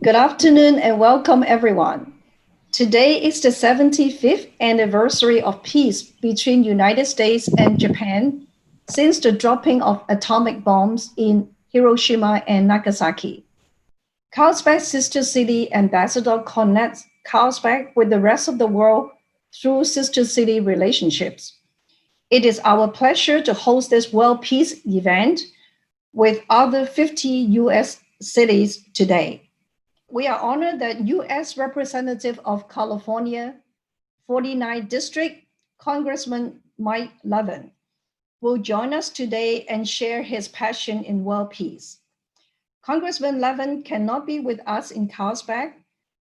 Good afternoon and welcome everyone. Today is the 75th anniversary of peace between United States and Japan since the dropping of atomic bombs in Hiroshima and Nagasaki. Carlsbad Sister City Ambassador connects Carlsbad with the rest of the world through sister city relationships. It is our pleasure to host this World Peace event with other 50 US cities today. We are honored that U.S. Representative of California, 49th District, Congressman Mike Levin, will join us today and share his passion in world peace. Congressman Levin cannot be with us in Carlsbad,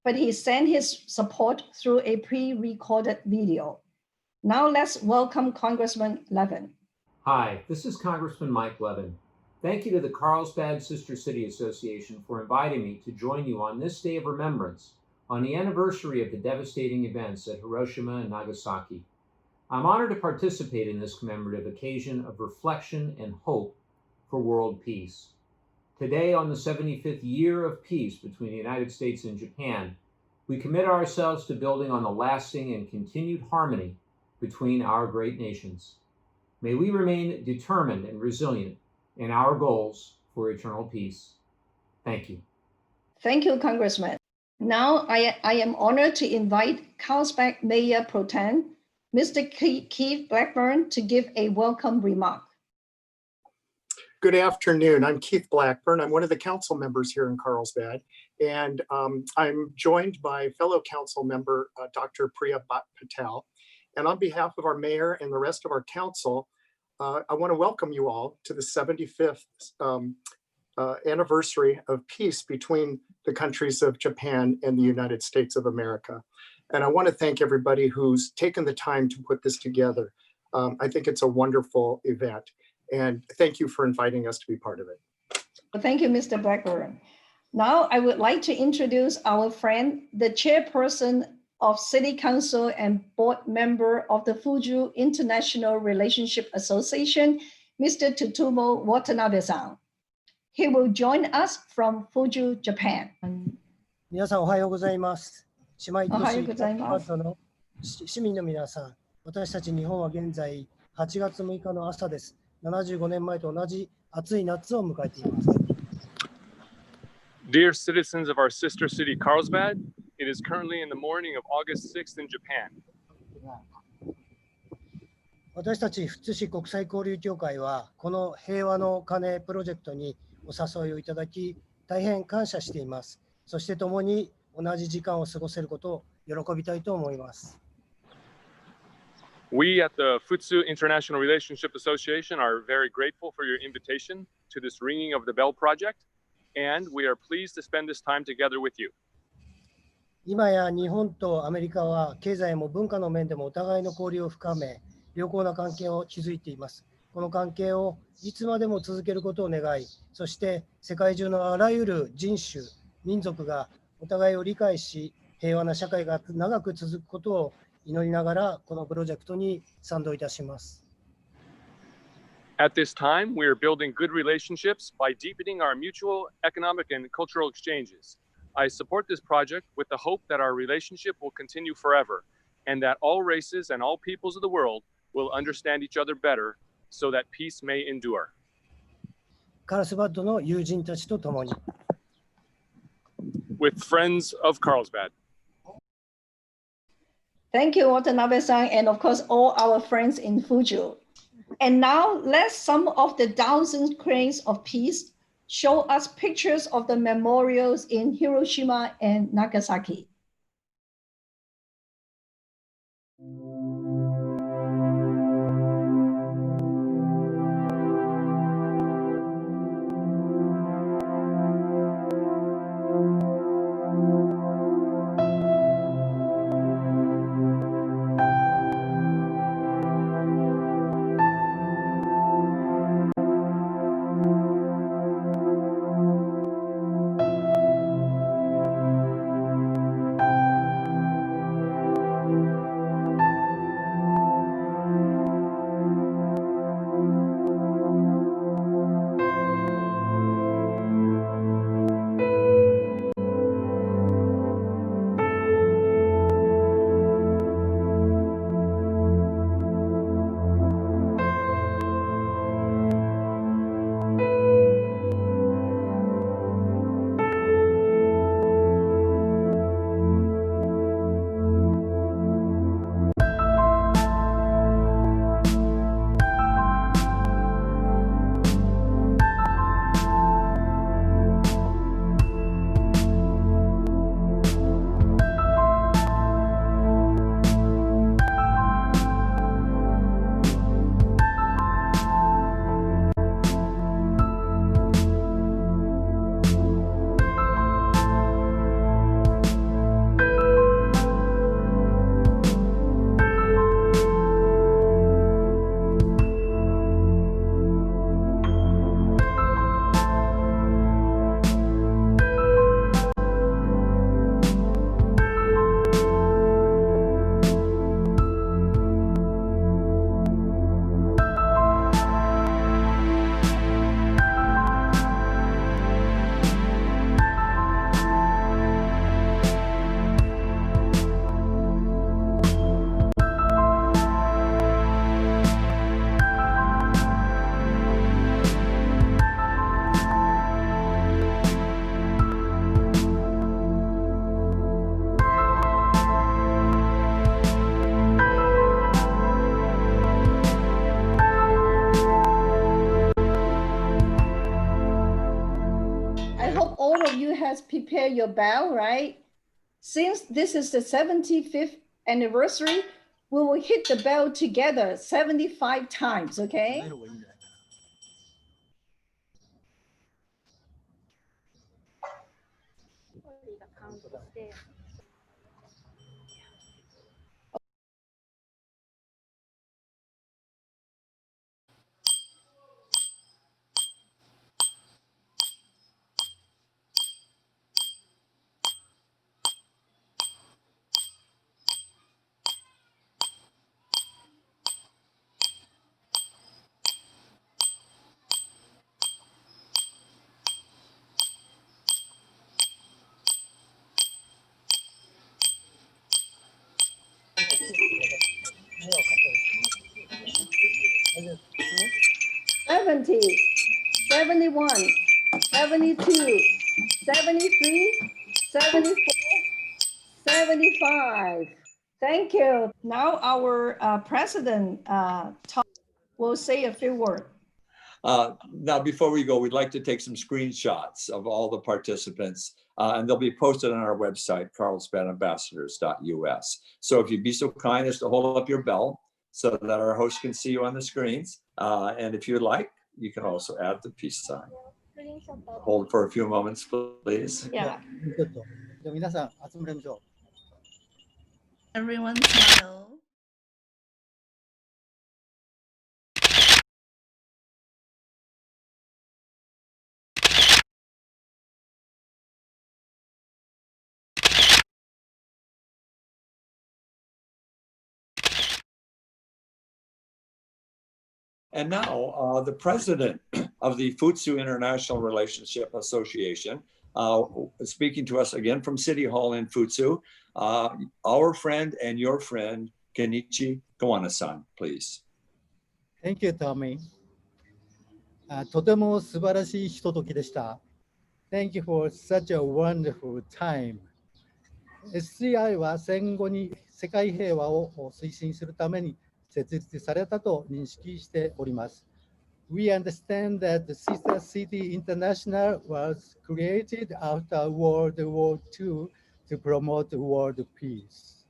but he sent his support through a pre-recorded video. Now let's welcome Congressman Levin. Hi, this is Congressman Mike Levin. Thank you to the Carlsbad Sister City Association for inviting me to join you on this day of remembrance on the anniversary of the devastating events at Hiroshima and Nagasaki. I'm honored to participate in this commemorative occasion of reflection and hope for world peace. Today, on the 75th year of peace between the United States and Japan, we commit ourselves to building on the lasting and continued harmony between our great nations. May we remain determined and resilient in our goals for eternal peace. Thank you. Thank you, Congressman. Now I am honored to invite Carlsbad Mayor Pro Tem, Mr. Keith Blackburn, to give a welcome remark. Good afternoon. I'm Keith Blackburn. I'm one of the council members here in Carlsbad, and I'm joined by fellow council member, Dr. Priya Patel. And on behalf of our mayor and the rest of our council, I want to welcome you all to the 75th anniversary of peace between the countries of Japan and the United States of America. And I want to thank everybody who's taken the time to put this together. I think it's a wonderful event. And thank you for inviting us to be part of it. Well, thank you, Mr. Blackburn. Now I would like to introduce our friend, the chairperson of City Council and board member of the Fuju International Relationship Association, Mr. Tsutomu Watanabe-san. He will join us from Fuju, Japan. 皆さんおはようございます。姉妹都市おはようございます。カナダの市民の皆さん、私たち日本は現在8月6日の朝です。75年前と同じ暑い夏を迎えています。Dear citizens of our sister city Carlsbad, it is currently in the morning of August 6th in Japan. 私たち富津市国際交流協会はこの平和の鐘プロジェクトにお誘いをいただき大変感謝しています。そして共に同じ時間を過ごせることを喜びたいと思います。We at the Futsu International Relationship Association are very grateful for your invitation to this Ringing of the Bell project, and we are pleased to spend this time together with you. 今や日本とアメリカは経済も文化の面でもお互いの交流を深め、良好な関係を築いています。この関係をいつまでも続けることを願い、そして世界中のあらゆる人種、民族がお互いを理解し、平和な社会が長く続くことを祈りながらこのプロジェクトに賛同いたします。At this time, we are building good relationships by deepening our mutual economic and cultural exchanges. I support this project with the hope that our relationship will continue forever and that all races and all peoples of the world will understand each other better so that peace may endure. カルスバッドの友人たちと共に With friends of Carlsbad. Thank you, Watanabe-san, and of course, all our friends in Fuju. And now, let some of the thousands cranes of peace show us pictures of the memorials in Hiroshima and Nagasaki. has prepared your bell, right? Since this is the 75th anniversary, we will hit the bell together 75 times, okay? $70, $71, $72, $73, $74, $75. Thank you. Now our president will say a few words. Now, before we go, we'd like to take some screenshots of all the participants, and they'll be posted on our website, carlsbadambassadors.us. So if you'd be so kind as to hold up your bell so that our host can see you on the screens. And if you'd like, you can also add the peace sign. Hold for a few moments, please. Yeah. Everyone smile. And now the president of the Futsu International Relationship Association, speaking to us again from City Hall in Futsu, our friend and your friend, Kenichi Kawana-san, please. Thank you, Tommy. とても素晴らしいひとときでした。Thank you for such a wonderful time. SCI は戦後に世界平和を推進するために設立されたと認識しております。We understand that the Sister City International was created after World War II to promote world peace.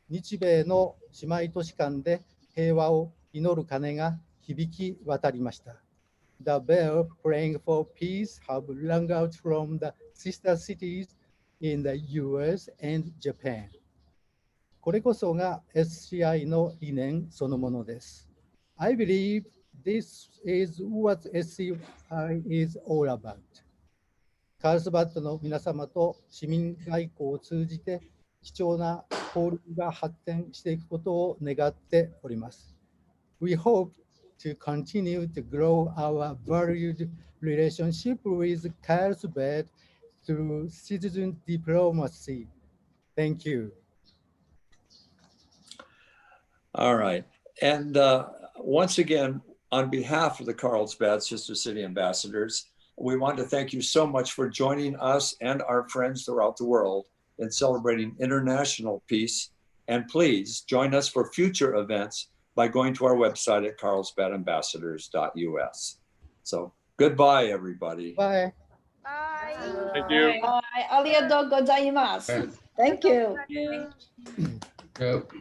日米の姉妹都市間で平和を祈る鐘が響き渡りました。The bell praying for peace have rung out from the sister cities in the US and Japan. これこそが SCI の理念そのものです。I believe this is what SCI is all about. カールスバッドの皆様と市民外交を通じて貴重な交流が発展していくことを願っております。We hope to continue to grow our valued relationship with Carlsbad through citizen diplomacy. Thank you. All right. And once again, on behalf of the Carlsbad Sister City Ambassadors, we want to thank you so much for joining us and our friends throughout the world in celebrating international peace. And please join us for future events by going to our website at carlsbadambassadors.us. So goodbye, everybody. Bye. Bye. Thank you. Arigatou gozaimasu. Thank you. Yep.